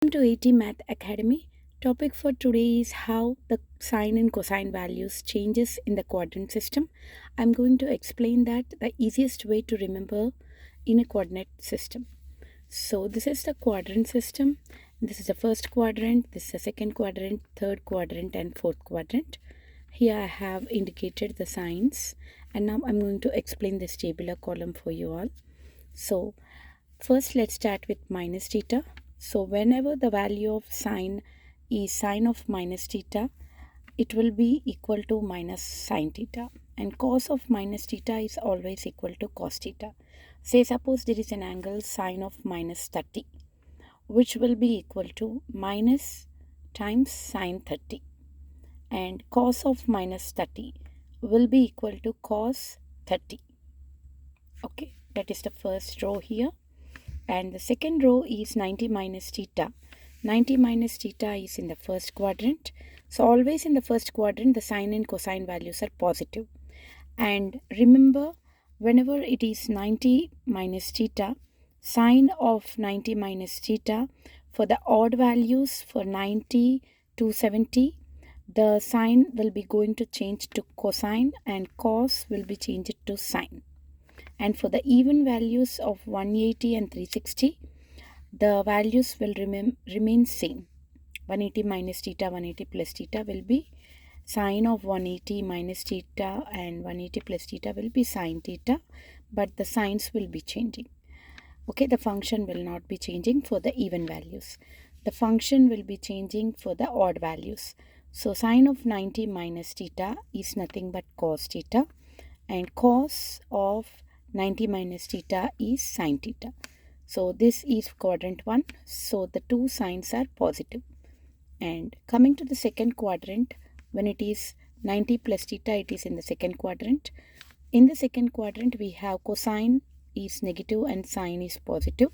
Welcome to AT Math Academy. Topic for today is how the sine and cosine values changes in the quadrant system. I'm going to explain that the easiest way to remember in a coordinate system. So this is the quadrant system. This is the first quadrant, this is the second quadrant, third quadrant and fourth quadrant. Here I have indicated the signs and now I'm going to explain this tabular column for you all. So first let's start with minus theta. So whenever the value of sine is sine of minus theta, it will be equal to minus sine theta, and cos of minus theta is always equal to cos theta. Say suppose there is an angle sine of minus 30, which will be equal to minus times sine 30, and cos of minus 30 will be equal to cos 30. Okay, that is the first row here. And the second row is 90 minus theta. 90 minus theta is in the first quadrant. So always in the first quadrant, the sine and cosine values are positive. And remember, whenever it is 90 minus theta, sine of 90 minus theta, for the odd values for 90 to 70, the sine will be going to change to cosine and cos will be changed to sine. And for the even values of 180 and 360, the values will remain same. 180 minus theta, 180 plus theta will be sine of 180 minus theta, and 180 plus theta will be sine theta, but the signs will be changing. Okay, the function will not be changing for the even values. The function will be changing for the odd values. So sine of 90 minus theta is nothing but cos theta, and cos of 90 minus theta is sine theta. So this is quadrant 1. So the two signs are positive. And coming to the second quadrant, when it is 90 plus theta, it is in the second quadrant. In the second quadrant, we have cosine is negative and sine is positive.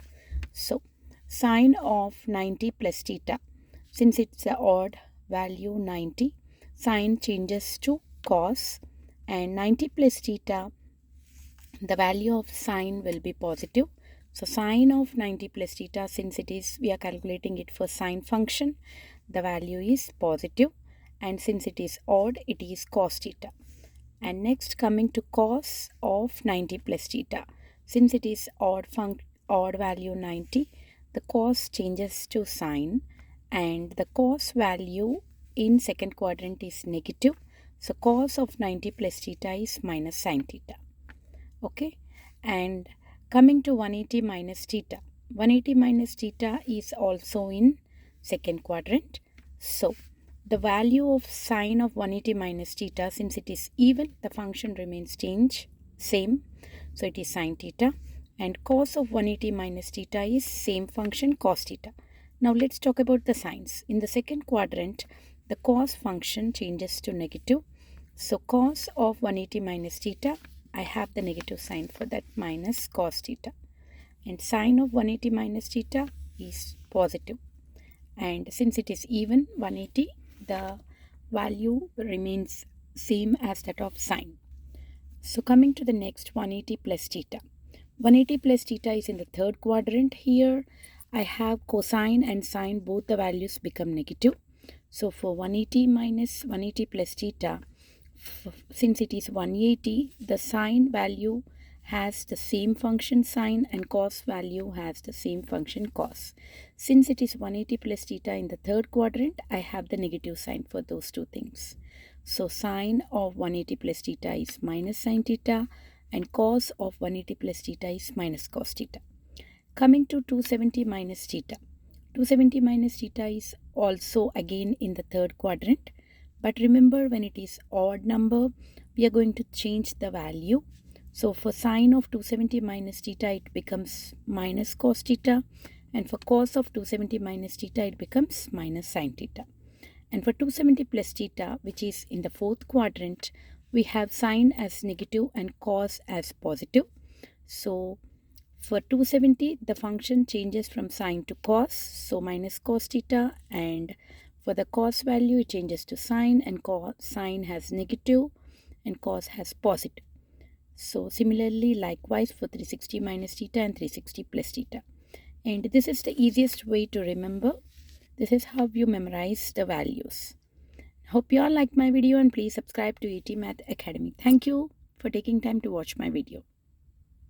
So sine of 90 plus theta, since it's an odd value 90, sine changes to cos, and 90 plus theta, the value of sine will be positive. So sine of 90 plus theta, since it is, we are calculating it for sine function, the value is positive, and since it is odd, it is cos theta. And next, coming to cos of 90 plus theta, since it is odd value 90, the cos changes to sine, and the cos value in second quadrant is negative. So cos of 90 plus theta is minus sine theta. Okay, and coming to 180 minus theta, 180 minus theta is also in second quadrant. So the value of sine of 180 minus theta, since it is even, the function remains same, so it is sine theta, and cos of 180 minus theta is same function cos theta. Now let's talk about the signs. In the second quadrant, the cos function changes to negative. So cos of 180 minus theta, I have the negative sign for that, minus cos theta, and sine of 180 minus theta is positive, and since it is even 180, the value remains same as that of sine. So coming to the next, 180 plus theta. 180 plus theta is in the third quadrant. Here I have cosine and sine, both the values become negative. So for 180 minus 180 plus theta, since it is 180, the sine value has the same function sine, and cos value has the same function cos. Since it is 180 plus theta in the third quadrant, I have the negative sign for those two things. So sine of 180 plus theta is minus sine theta, and cos of 180 plus theta is minus cos theta. Coming to 270 minus theta. 270 minus theta is also again in the third quadrant. But remember, when it is odd number, we are going to change the value. So for sine of 270 minus theta, it becomes minus cos theta. And for cos of 270 minus theta, it becomes minus sine theta. And for 270 plus theta, which is in the fourth quadrant, we have sine as negative and cos as positive. So for 270, the function changes from sine to cos, so minus cos theta, and for the cos value, it changes to sine, and sine has negative and cos has positive. So similarly, likewise for 360 minus theta and 360 plus theta. And this is the easiest way to remember This is how you memorize the values. Hope you all liked my video and please subscribe to ET Math Academy. Thank you for taking time to watch my video.